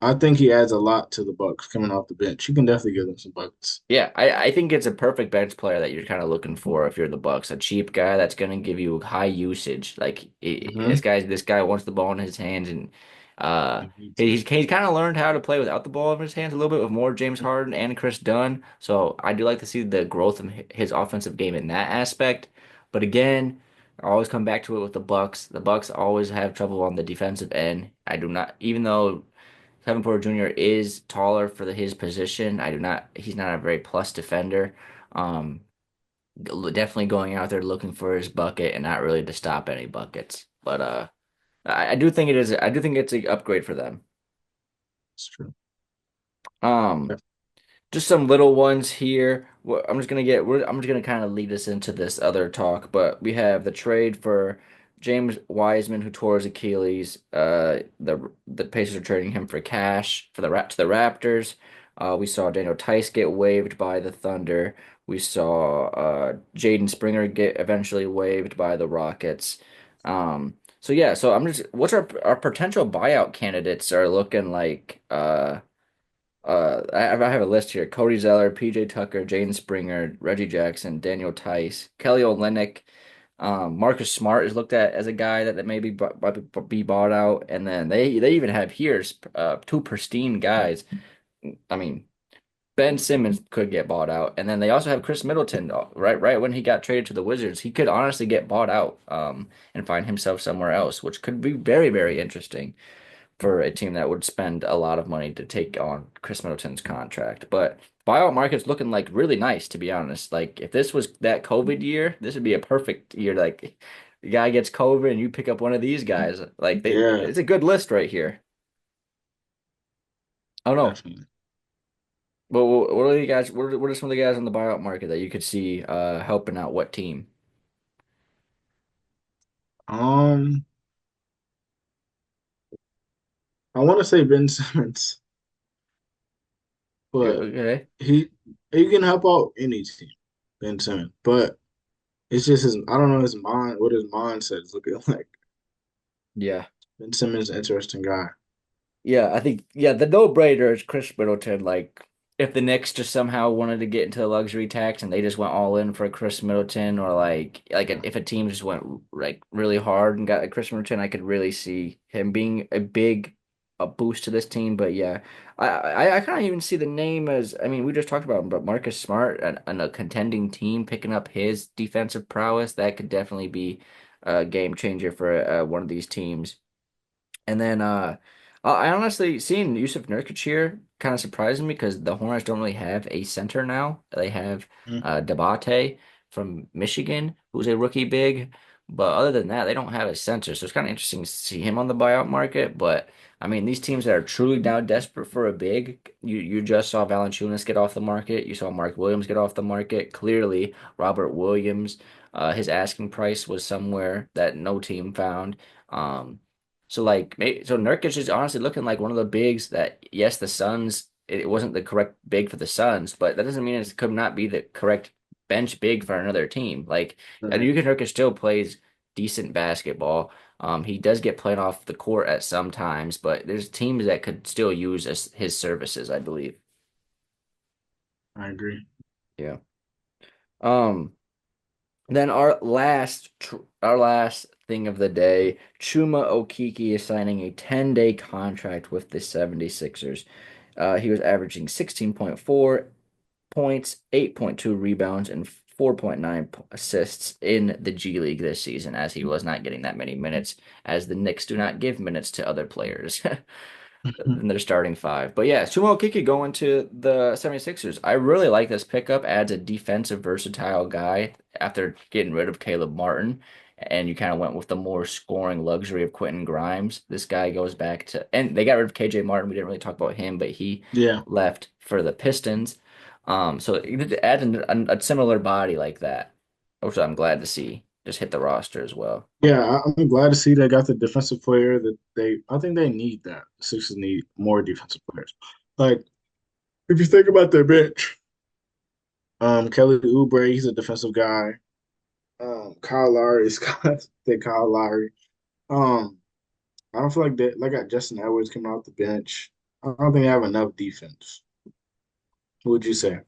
I think he adds a lot to the Bucks coming off the bench. He can definitely give them some buckets. Yeah, I think it's a perfect bench player that you're kind of looking for if you're the Bucks. A cheap guy that's going to give you high usage. Like Mm-hmm. this guy wants the ball in his hands, and uh, He needs it. he's kind of learned how to play without the ball in his hands a little bit with more James Harden and Chris Dunn. So I do like to see the growth in his offensive game in that aspect. But again, I always come back to it with the Bucks. The Bucks always have trouble on the defensive end. I do not, even though Kevin Porter Jr. is taller for his position. I do not. He's not a very plus defender. Um, Definitely going out there looking for his bucket and not really to stop any buckets. But I do think it is. I do think it's an upgrade for them. It's true. Um, just some little ones here. I'm just gonna kind of lead us into this other talk, but we have the trade for James Wiseman who tore his Achilles. The Pacers are trading him for cash for to the Raptors. We saw Daniel Tice get waived by the Thunder. We saw Jaden Springer get eventually waived by the Rockets. So yeah, so I'm just what's our potential buyout candidates are looking like I have a list here. Cody Zeller, PJ Tucker, Jaden Springer, Reggie Jackson, Daniel Tice, Kelly Olynyk, Marcus Smart is looked at as a guy that maybe might be bought out, and then they even have here two pristine guys. I mean, Ben Simmons could get bought out, and then they also have Chris Middleton. Right when he got traded to the Wizards, he could honestly get bought out, and find himself somewhere else, which could be very, very interesting for a team that would spend a lot of money to take on Chris Middleton's contract. But buyout market's looking like really nice, to be honest. Like if this was that COVID year, this would be a perfect year. Like the guy gets COVID and you pick up one of these guys. Like Yeah, it's a good list right here. I don't know. definitely. But what are you guys? What are some of the guys on the buyout market that you could see helping out what team? Um, I want to say Ben Simmons, but Okay. he he can help out any team, Ben Simmons. But it's just his I don't know his mind what his mindset is looking like. Yeah. Ben Simmons is an interesting guy. Yeah, I think the no-brainer is Chris Middleton. Like if the Knicks just somehow wanted to get into the luxury tax and they just went all in for Chris Middleton, or if a team just went like really hard and got a Chris Middleton, I could really see him being a boost to this team. But yeah, I kind of even see the name as I mean we just talked about him, but Marcus Smart and a contending team picking up his defensive prowess that could definitely be a game changer for one of these teams. And then I honestly seeing Yusuf Nurkic here kind of surprising me because the Hornets don't really have a center now. They have Mm. Dabate from Michigan, who's a rookie big. But other than that, they don't have a center. So it's kind of interesting to see him on the buyout market. But I mean, these teams that are truly now desperate for a big, you just saw Valanciunas get off the market. You saw Mark Williams get off the market. Clearly, Robert Williams, his asking price was somewhere that no team found. Um, so Nurkic is honestly looking like one of the bigs that yes, the Suns it wasn't the correct big for the Suns, but that doesn't mean it could not be the correct bench big for another team. Like Right. Yuki Nurkic still plays decent basketball. He does get played off the court at some times, but there's teams that could still use his services, I believe. I agree. Yeah. Um, then our last thing of the day, Chuma Okiki is signing a 10-day contract with the 76ers. He was averaging 16.4 points, 8.2 rebounds, and 4.9 assists in the G League this season, as he was not getting that many minutes, as the Knicks do not give minutes to other players than their starting five. But yeah, Sumo Kiki going to the 76ers. I really like this pickup, adds a defensive versatile guy after getting rid of Caleb Martin. And you kind of went with the more scoring luxury of Quentin Grimes. This guy goes back to, and they got rid of KJ Martin. We didn't really talk about him, but he Yeah. left for the Pistons. So it adds a similar body like that, which I'm glad to see just hit the roster as well. Yeah, I'm glad to see they got the defensive player that I think they need that. The Sixers need more defensive players. Like, if you think about their bench, Kelly Oubre, he's a defensive guy. Kyle Lowry, Scott, Kyle Lowry. Um, I don't feel like they got Justin Edwards coming off the bench. I don't think they have enough defense. What would you say?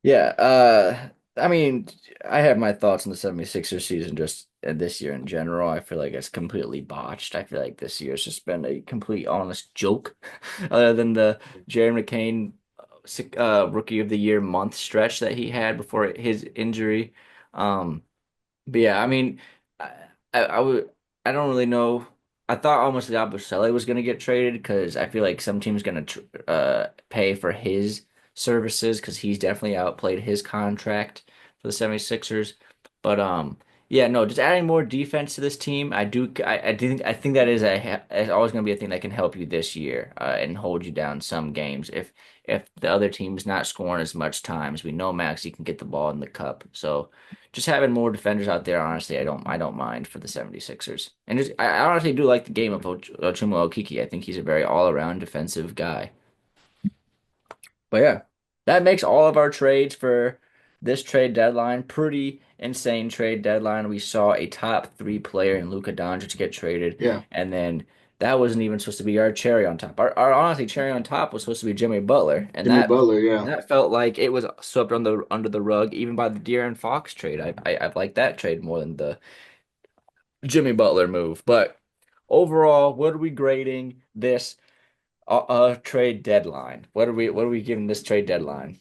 Yeah, I mean, I have my thoughts on the 76ers season just this year in general. I feel like it's completely botched. I feel like this year's just been a complete honest joke, other than the Jerry McCain Rookie of the Year month stretch that he had before his injury. Um, but yeah, I mean, I, I would, I don't really know. I thought almost Yabusele was going to get traded because I feel like some team's going to pay for his services because he's definitely outplayed his contract for the 76ers. But yeah, no, just adding more defense to this team, I think that is always going to be a thing that can help you this year and hold you down some games if the other team's not scoring as much times. We know Maxey can get the ball in the cup, so just having more defenders out there, honestly, I don't mind for the 76ers. And I honestly do like the game of Ochuma Okiki. I think he's a very all-around defensive guy. But yeah, that makes all of our trades for this trade deadline pretty insane trade deadline. We saw a top three player in Luka Doncic get traded, Yeah, and then that wasn't even supposed to be our cherry on top. Our honestly cherry on top was supposed to be Jimmy Butler, and Jimmy Butler. Yeah, that felt like it was swept under the rug even by the De'Aaron Fox trade. I like that trade more than the Jimmy Butler move. But overall, what are we grading this trade deadline? What are we giving this trade deadline?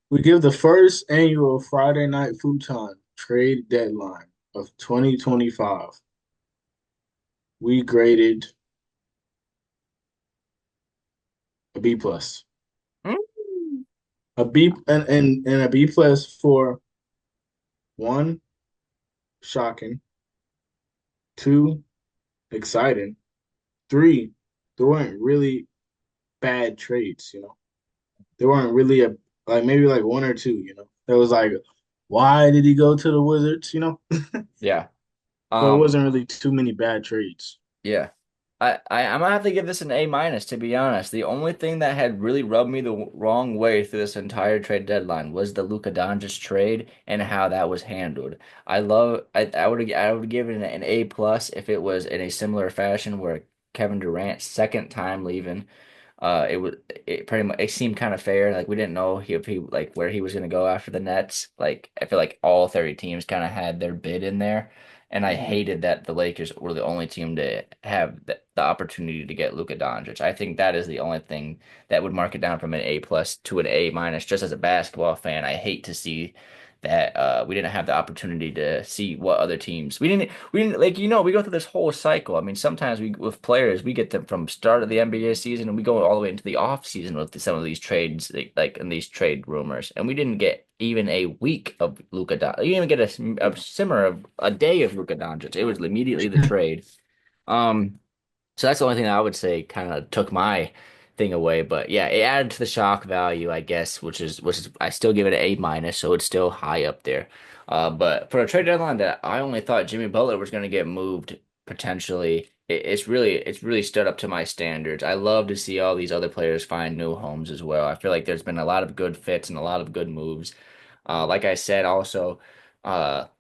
we give the first annual Friday Night Futon trade deadline of 2025. We graded a B plus. Mm. A B and a B plus for one, shocking, two, exciting, three, there weren't really bad trades, you know. There weren't really a like maybe like one or two, you know. There was like, why did he go to the Wizards, you know? Yeah. So it Um, wasn't really too many bad trades. yeah. I'm gonna have to give this an A minus to be honest. The only thing that had really rubbed me the wrong way through this entire trade deadline was the Luka Doncic trade and how that was handled. I would give it an A plus if it was in a similar fashion where Kevin Durant's second time leaving. It pretty much it seemed kind of fair. Like we didn't know if he like where he was gonna go after the Nets. Like I feel like all 30 teams kind of had their bid in there. And I Mhm. hated that the Lakers were the only team to have the opportunity to get Luka Doncic. I think that is the only thing that would mark it down from an A plus to an A minus. Just as a basketball fan, I hate to see that we didn't have the opportunity to see what other teams. We didn't like we go through this whole cycle. I mean, sometimes we with players we get them from start of the NBA season and we go all the way into the off season with some of these trades like in these trade rumors, and we didn't get even a week of Luka Doncic. You didn't even get a simmer of a day of Luka Doncic. It was immediately the trade. Um, so that's the only thing I would say kind of took my thing away. But yeah, it added to the shock value, I guess, which is I still give it an A minus, so it's still high up there. But for a trade deadline that I only thought Jimmy Butler was going to get moved potentially, it's really stood up to my standards. I love to see all these other players find new homes as well. I feel like there's been a lot of good fits and a lot of good moves. Like I said, also.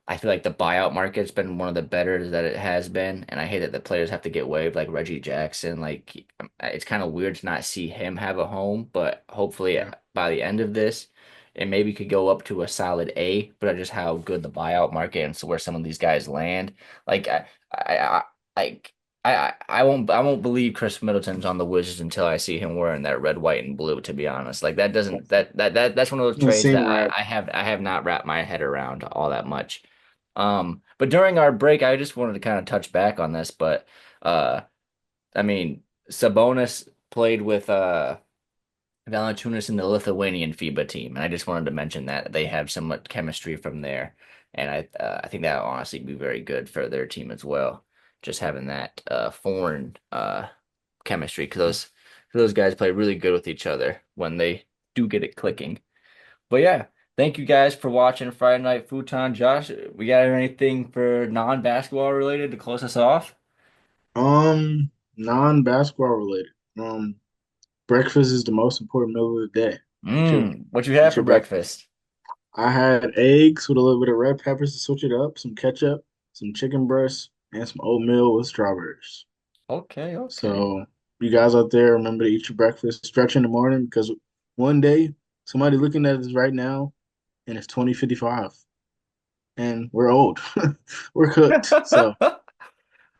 I feel like the buyout market's been one of the better that it has been, and I hate that the players have to get waived, like Reggie Jackson. Like it's kind of weird to not see him have a home, but hopefully Yeah. by the end of this, it maybe could go up to a solid A. But just how good the buyout market and so where some of these guys land, like I like. I won't believe Chris Middleton's on the Wizards until I see him wearing that red, white, and blue, to be honest. Like that doesn't that's one of those Doesn't trades seem that right. I have not wrapped my head around all that much. But during our break, I just wanted to kind of touch back on this, but uh I mean Sabonis played with Valanciunas in the Lithuanian FIBA team, and I just wanted to mention that they have somewhat chemistry from there, and I think that will honestly be very good for their team as well. Just having that foreign chemistry because those guys play really good with each other when they do get it clicking. But yeah, thank you guys for watching Friday Night Futon. Josh, we got anything for non-basketball related to close us off? Non-basketball related. Breakfast is the most important meal of the day. What you Eat have for your breakfast. breakfast? I had eggs with a little bit of red peppers to switch it up, some ketchup, some chicken breast, and some oatmeal with strawberries. Okay, okay. So you guys out there, remember to eat your breakfast, stretch in the morning because one day somebody looking at us right now and it's 2055 and we're old. We're cooked. So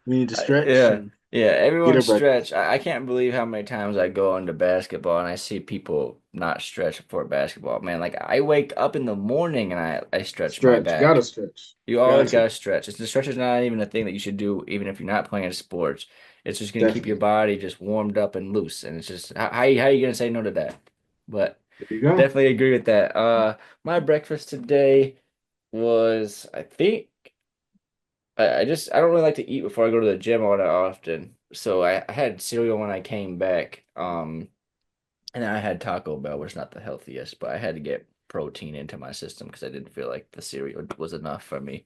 we need to stretch Yeah, and yeah. get Everyone our breakfast. stretch. I can't believe how many times I go into basketball and I see people not stretch before basketball. Man, like I wake up in the morning and I stretch my Stretch. Gotta back. stretch. You always Got to. gotta stretch. The stretch is not even a thing that you should do, even if you're not playing sports. It's just gonna keep your Definitely. body just warmed up and loose, and it's just how you gonna say no to that? But There you go. definitely agree with that. My breakfast today was, I think, I don't really like to eat before I go to the gym all that often, so I had cereal when I came back. And then I had Taco Bell, which is not the healthiest, but I had to get protein into my system because I didn't feel like the cereal was enough for me.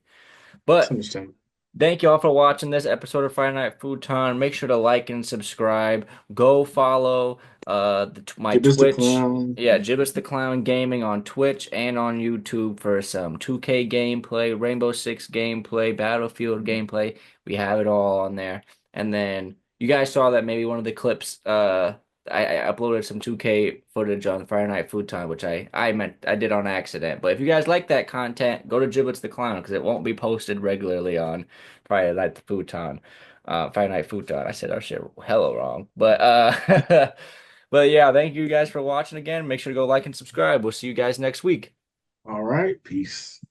It's But understandable. thank you all for watching this episode of Friday Night Futon. Make sure to like and subscribe. Go follow my Gibbous the Twitch. clown. Yeah, Gibbous the Clown Gaming on Twitch and on YouTube for some 2K gameplay, Rainbow Six gameplay, Battlefield gameplay. We have it all on there. And then you guys saw that maybe one of the clips I uploaded some 2K footage on Friday Night Futon, which I did on accident. But if you guys like that content, go to Giblets the Clown because it won't be posted regularly on Friday Night Futon. Friday Night Futon. I said our shit hella wrong. But but yeah, thank you guys for watching again. Make sure to go like and subscribe. We'll see you guys next week. All right. Peace.